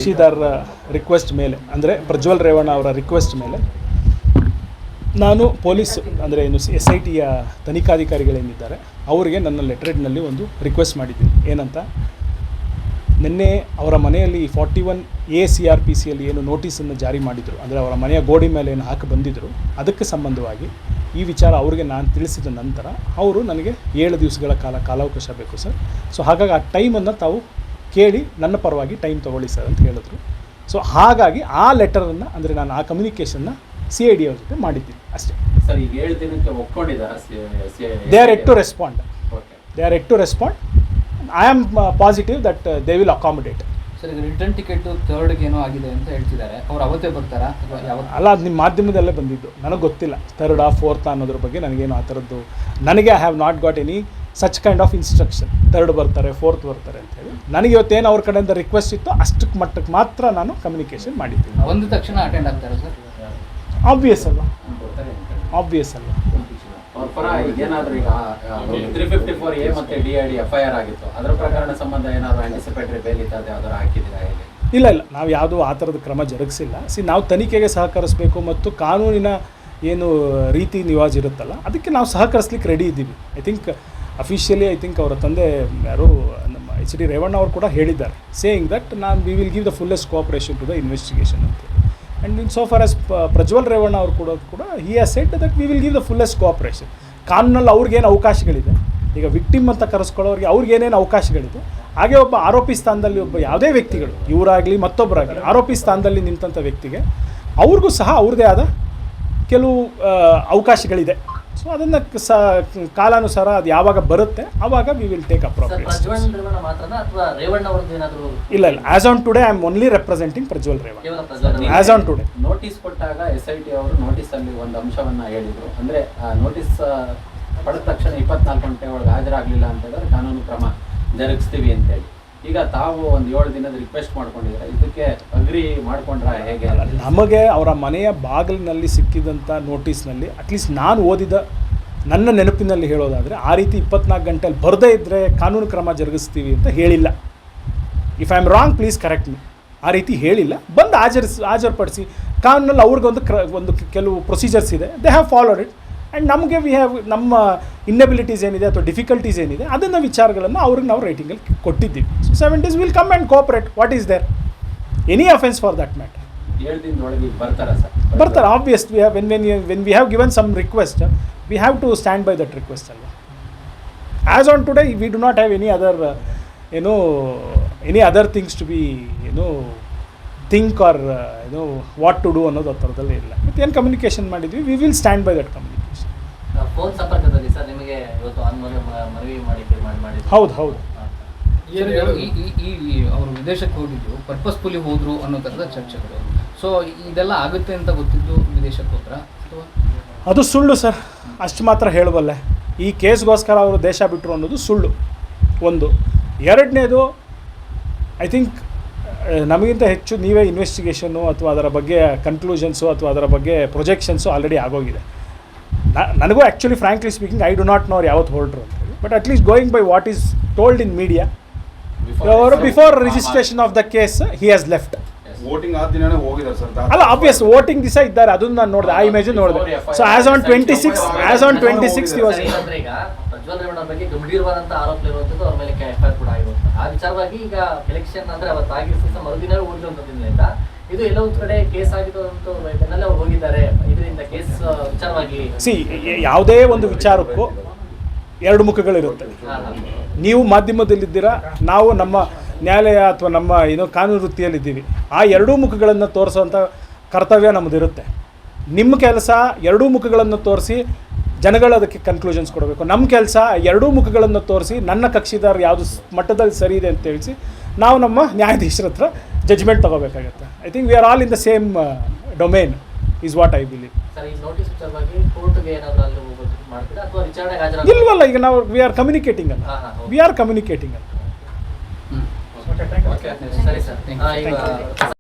ಕಕ್ಷಿದಾರರ request ಮೇಲೆ ಅಂದರೆ ಪ್ರಜ್ವಲ್ ರೇವಣ್ಣ ಅವರ ರಿಕ್ವೆಸ್ಟ್ ಮೇಲೆ ನಾನು ಪೊಲೀಸ್ ಅಂದರೆ ಏನು SITಯ ತನಿಖಾಧಿಕಾರಿಗಳೇನಿದ್ದಾರೆ ಅವರಿಗೆ ನನ್ನ ಲೆಟರ್ನಲ್ಲಿ ಒಂದು ರಿಕ್ವೆಸ್ಟ್ ಮಾಡಿದ್ದೀನಿ. ಏನಂತ, ನಿನ್ನೆ ಅವರ ಮನೆಯಲ್ಲಿ 41A CRPCಯಲ್ಲಿ ಏನು ನೋಟಿಸನ್ನು ಜಾರಿ ಮಾಡಿದರು, ಅಂದರೆ ಅವರ ಮನೆಯ ಗೋಡೆ ಮೇಲೆ ಏನು ಹಾಕಿ ಬಂದಿದ್ದರು, ಅದಕ್ಕೆ ಸಂಬಂಧವಾಗಿ ಈ ವಿಚಾರ ಅವರಿಗೆ ನಾನು ತಿಳಿಸಿದ ನಂತರ ಅವರು ನನಗೆ 7 ದಿವಸಗಳ ಕಾಲಾವಕಾಶ ಬೇಕು ಸರ್. ಸೊ ಹಾಗಾಗಿ ಆ ಟೈಮನ್ನು ತಾವು ಕೇಳಿ ನನ್ನ ಪರವಾಗಿ ಟೈಮ್ ತೊಗೊಳ್ಳಿ ಸರ್ ಅಂತ ಹೇಳಿದ್ರು. ಸೊ ಹಾಗಾಗಿ ಆ ಲೆಟರನ್ನು ಅಂದರೆ ನಾನು ಆ ಕಮ್ಯುನಿಕೇಷನ್ನ CID ಅವ್ರ ಜೊತೆ ಮಾಡಿದ್ದೀನಿ ಅಷ್ಟೇ ಸರ್. ಈಗ 7 ದಿನಕ್ಕೆ ಒಪ್ಕೊಂಡಿದ್ದಾರೆ. They are at to respond. I am positive that they will accommodate. Sir, ಈಗ ರಿಟರ್ನ್ ಟಿಕೆಟ್ 3rd ಏನೋ ಆಗಿದೆ ಅಂತ ಹೇಳ್ತಿದ್ದಾರೆ. ಅವ್ರು ಅವತ್ತೇ ಬರ್ತಾರಾ ಅಥವಾ ಯಾವತ್ತು? ಅಲ್ಲ, ಅದು ನಿಮ್ಮ ಮಾಧ್ಯಮದಲ್ಲೇ ಬಂದಿದ್ದು, ನನಗೆ ಗೊತ್ತಿಲ್ಲ 3rd or 4th ಅನ್ನೋದ್ರ ಬಗ್ಗೆ ನನಗೇನು ಆ ಥರದ್ದು ನನಗೆ I have not got any such kind of instruction 3rd ಬರ್ತಾರೆ 4th ಬರ್ತಾರೆ ಅಂತೇಳಿ. ನನಗೆ ಇವತ್ತೇನು ಅವ್ರ ಕಡೆಯಿಂದ ರಿಕ್ವೆಸ್ಟ್ ಇತ್ತು ಅಷ್ಟಕ್ಕೆ ಮಟ್ಟಕ್ಕೆ ಮಾತ್ರ ನಾನು ಕಮ್ಯುನಿಕೇಷನ್ ಮಾಡಿದ್ದೀನಿ. ಒಂದು ತಕ್ಷಣ ಅಟೆಂಡ್ ಆಗ್ತಾರೆ ಸರ್? ಆಬ್ವಿಯಸ್ ಅಲ್ಲ. ಅವ್ರ ಪರ ಏನಾದರೂ ಈಗ 354A ಮತ್ತು DID FIR ಆಗಿತ್ತು, ಅದರ ಪ್ರಕರಣ ಸಂಬಂಧ ಏನಾದರೂ ಆಂಟಿಸಿಪೇಟರಿ ಬೇಲ್ ಇತ್ತು, ಯಾವ್ದಾರು ಹಾಕಿದ್ದೀರಾ? ಹೇಗೆ? ಇಲ್ಲ, ನಾವು ಯಾವುದೂ ಆ ಥರದ ಕ್ರಮ ಜರುಗಿಸಿಲ್ಲ. ನಾವು ತನಿಖೆಗೆ ಸಹಕರಿಸಬೇಕು ಮತ್ತು ಕಾನೂನಿನ ಏನು ರೀತಿ ನಿವಾಜ್ ಇರುತ್ತಲ್ಲ ಅದಕ್ಕೆ ನಾವು ಸಹಕರಿಸ್ಲಿಕ್ಕೆ ರೆಡಿ ಇದ್ದೀವಿ. ಐ ಥಿಂಕ್ ಅಫಿಷಿಯಲಿ ಅವರ ತಂದೆ ಯಾರು ನಮ್ಮ HD ರೇವಣ್ಣ ಅವರು ಕೂಡ ಹೇಳಿದ್ದಾರೆ, saying that we will give the fullest cooperation to the investigation ಅಂತ. And in so far as Prajwal Revanna ಅವರು ಕೂಡ he has said that we will give the fullest cooperation. ಕಾನೂನಲ್ಲಿ ಅವ್ರಿಗೇನು ಅವಕಾಶಗಳಿದೆ, ಈಗ ವಿಕ್ಟಿಮ್ ಅಂತ ಕರೆಸ್ಕೊಳ್ಳೋರಿಗೆ ಅವ್ರಿಗೇನೇನು ಅವಕಾಶಗಳಿದೆ, ಹಾಗೆ ಒಬ್ಬ ಆರೋಪಿ ಸ್ಥಾನದಲ್ಲಿ ಒಬ್ಬ ಯಾವುದೇ ವ್ಯಕ್ತಿಗಳು ಇವರಾಗಲಿ ಮತ್ತೊಬ್ಬರಾಗಲಿ ಆರೋಪಿ ಸ್ಥಾನದಲ್ಲಿ ನಿಂತಂಥ ವ್ಯಕ್ತಿಗೆ ಅವ್ರಿಗೂ ಸಹ ಅವ್ರದ್ದೇ ಆದ ಕೆಲವು ಅವಕಾಶಗಳಿದೆ. ಸೊ ಅದನ್ನು ಕಾಲಾನುಸಾರ ಅದು ಯಾವಾಗ ಬರುತ್ತೆ ಆವಾಗ ವಿ ವಿಲ್ ಟೇಕ್ ಅಪ್ರೋಪ್ರಿಯೇಟ್. ಇಲ್ಲ, as on today I am only representing Prajwal Revanna as on today. Notice ಕೊಟ್ಟಾಗ SIT ಅವರು ನೋಟಿಸಲ್ಲಿ ಒಂದು ಅಂಶವನ್ನು ಹೇಳಿದರು, ಅಂದರೆ ನೋಟಿಸ್ ಪಡೆದ ತಕ್ಷಣ 24 ಗಂಟೆ ಒಳಗೆ ಹಾಜರಾಗಲಿಲ್ಲ ಅಂತ ಹೇಳಿದ್ರೆ ಕಾನೂನು ಕ್ರಮ ಜರುಗಿಸ್ತೀವಿ ಅಂತೇಳಿ. ಈಗ ತಾವು ಒಂದು 7 ದಿನದ ರಿಕ್ವೆಸ್ಟ್ ಮಾಡ್ಕೊಂಡಿದ್ದಾರೆ, ಇದಕ್ಕೆ ಅಗ್ರಿ ಮಾಡ್ಕೊಂಡ್ರೆ ಹೇಗೆ? ನಮಗೆ ಅವರ ಮನೆಯ ಬಾಗಿಲಿನಲ್ಲಿ ಸಿಕ್ಕಿದಂಥ ನೋಟಿಸ್ನಲ್ಲಿ ಅಟ್ಲೀಸ್ಟ್ ನಾನು ಓದಿದ ನನ್ನ ನೆನಪಿನಲ್ಲಿ ಹೇಳೋದಾದರೆ ಆ ರೀತಿ 24 ಗಂಟೆಯಲ್ಲಿ ಬರದೇ ಇದ್ದರೆ ಕಾನೂನು ಕ್ರಮ ಜರುಗಿಸ್ತೀವಿ ಅಂತ ಹೇಳಿಲ್ಲ. If I am wrong please correct me. ಆ ರೀತಿ ಹೇಳಿಲ್ಲ. ಬಂದು ಹಾಜರುಪಡಿಸಿ ಕಾನೂನಲ್ಲಿ ಅವ್ರಿಗೊಂದು ಕೆಲವು ಪ್ರೊಸೀಜರ್ಸ್ ಇದೆ, they have followed it. And ನಮಗೆ ನಮ್ಮ ಇನ್ನೆಬಿಲಿಟೀಸ್ ಏನಿದೆ ಅಥವಾ ಡಿಫಿಕಲ್ಟೀಸ್ ಏನಿದೆ ಅದನ್ನು ವಿಚಾರಗಳನ್ನು ಅವ್ರಿಗೆ ನಾವು ರೇಟಿಂಗಲ್ಲಿ ಕೊಟ್ಟಿದ್ದೀವಿ. So 7 days will come and cooperate. What is there any offence for that matter? 7 ದಿನದೊಳಗೆ ಬರ್ತಾರಾ ಸರ್? ಬರ್ತಾರೆ obvious. When we have given some request we have to stand by that request ಅಲ್ವಾ. As on today we do not have any other things to be think or what to do ಅನ್ನೋದು ಆ ಥರದಲ್ಲೇ ಇಲ್ಲ. ಮತ್ತು ಏನು communication ಮಾಡಿದ್ವಿ we will stand by that communication. Phone ಸಂಪರ್ಕದಲ್ಲಿ sir ನಿಮಗೆ ಇವತ್ತು ಮನವಿ ಮಾಡಿ ಹೌದು. ಅವರು ವಿದೇಶಕ್ಕೆ ಹೋಗಿದ್ದು ಪರ್ಪಸ್ಫುಲಿ ಹೋದ್ರು ಅನ್ನೋ ಥರದ ಚರ್ಚೆಗಳು. ಸೊ ಇದೆಲ್ಲ ಆಗುತ್ತೆ ಅಂತ ಗೊತ್ತಿದ್ದು ವಿದೇಶಕ್ಕೆ ಹೋದ್ರ ಅಥವಾ? ಅದು ಸುಳ್ಳು ಸರ್, ಅಷ್ಟು ಮಾತ್ರ ಹೇಳಬಲ್ಲೆ. ಈ ಕೇಸ್ಗೋಸ್ಕರ ಅವರು ದೇಶ ಬಿಟ್ಟರು ಅನ್ನೋದು ಸುಳ್ಳು ಒಂದು. ಎರಡನೇದು, ಐ ಥಿಂಕ್ ನಮಗಿಂತ ಹೆಚ್ಚು ನೀವೇ ಇನ್ವೆಸ್ಟಿಗೇಷನ್ನು ಅಥವಾ ಅದರ ಬಗ್ಗೆ ಕನ್ಕ್ಲೂಷನ್ಸು ಅಥವಾ ಅದರ ಬಗ್ಗೆ ಪ್ರೊಜೆಕ್ಷನ್ಸು ಆಲ್ರೆಡಿ ಆಗೋಗಿದೆ. ನನಗೂ actually frankly speaking I do not know ಯಾವತ್ತು ಹೊರಟ್ರು ಅಂತ ಹೇಳಿ. But at least going by what is told in media, before registration of the case he has left. Voting ಆದ ದಿನನೇ ಹೋಗಿದ್ದಾರೆ ಸರ್. ಅಲ್ಲ, ಆಬ್ವಿಯಸ್ ವೋಟಿಂಗ್ ದಿವಸ ಇದ್ದಾರೆ, ಅದನ್ನು ನಾನು ನೋಡಿದೆ, ಆ ಇಮೇಜ್ ನೋಡಿದೆ. ಸೊ ಆಸ್ ಆನ್ 26 ಈಗ ಪ್ರಜ್ವಲ್ ರೇವಣ್ಣ ಬಗ್ಗೆ ಗಂಭೀರವಾದಂತಹ ಆರೋಪ ಇರುವಂಥದ್ದು, ಅವ್ರ ಮೇಲೆ FIR ಕೂಡ ಆಗಿರುವಂಥದ್ದು. ಆ ವಿಚಾರವಾಗಿ ಈಗ ಎಲೆಕ್ಷನ್ ಅಂದರೆ ಅವತ್ತು ಆಗಿರೋ ಮರುದಿನ ಓದಿರುವಂಥದ್ರಿಂದ ಇದು ಎಲ್ಲ ಒಂದು ಕಡೆ ಕೇಸ್ ಆಗಿರೋದಂತೂ ಬೆನ್ನಲ್ಲೇ ಅವ್ರು ಹೋಗಿದ್ದಾರೆ. ಇದರಿಂದ ಕೇಸ್ ವಿಚಾರವಾಗಿ ಯಾವುದೇ ಒಂದು ವಿಚಾರಕ್ಕೂ 2 ಮುಖಗಳಿರುತ್ತೆ. ನೀವು ಮಾಧ್ಯಮದಲ್ಲಿದ್ದೀರಾ, ನಾವು ನಮ್ಮ ನ್ಯಾಯಾಲಯ ಅಥವಾ ನಮ್ಮ ಕಾನೂನು ವೃತ್ತಿಯಲ್ಲಿದ್ದೀವಿ. ಆ 2 ಮುಖಗಳನ್ನು ತೋರಿಸೋವಂಥ ಕರ್ತವ್ಯ ನಮ್ಮದಿರುತ್ತೆ. ನಿಮ್ಮ ಕೆಲಸ 2 ಮುಖಗಳನ್ನು ತೋರಿಸಿ ಜನಗಳು ಅದಕ್ಕೆ ಕನ್ಕ್ಲೂಷನ್ಸ್ ಕೊಡಬೇಕು. ನಮ್ಮ ಕೆಲಸ 2 ಮುಖಗಳನ್ನು ತೋರಿಸಿ ನನ್ನ ಕಕ್ಷಿದಾರ ಯಾವುದು ಮಟ್ಟದಲ್ಲಿ ಸರಿ ಇದೆ ಅಂತ ತಿಳಿಸಿ ನಾವು ನಮ್ಮ ನ್ಯಾಯಾಧೀಶರ ಹತ್ರ ಜಜ್ಮೆಂಟ್ ತೊಗೋಬೇಕಾಗತ್ತೆ. I think we are all in the same domain is what I believe. ಇಲ್ವಲ್ಲ, ಈಗ ನಾವು ವಿ ಆರ್ ಕಮ್ಯುನಿಕೇಟಿಂಗ್ ಅಲ್ಲ. ಸರಿ ಸರ್.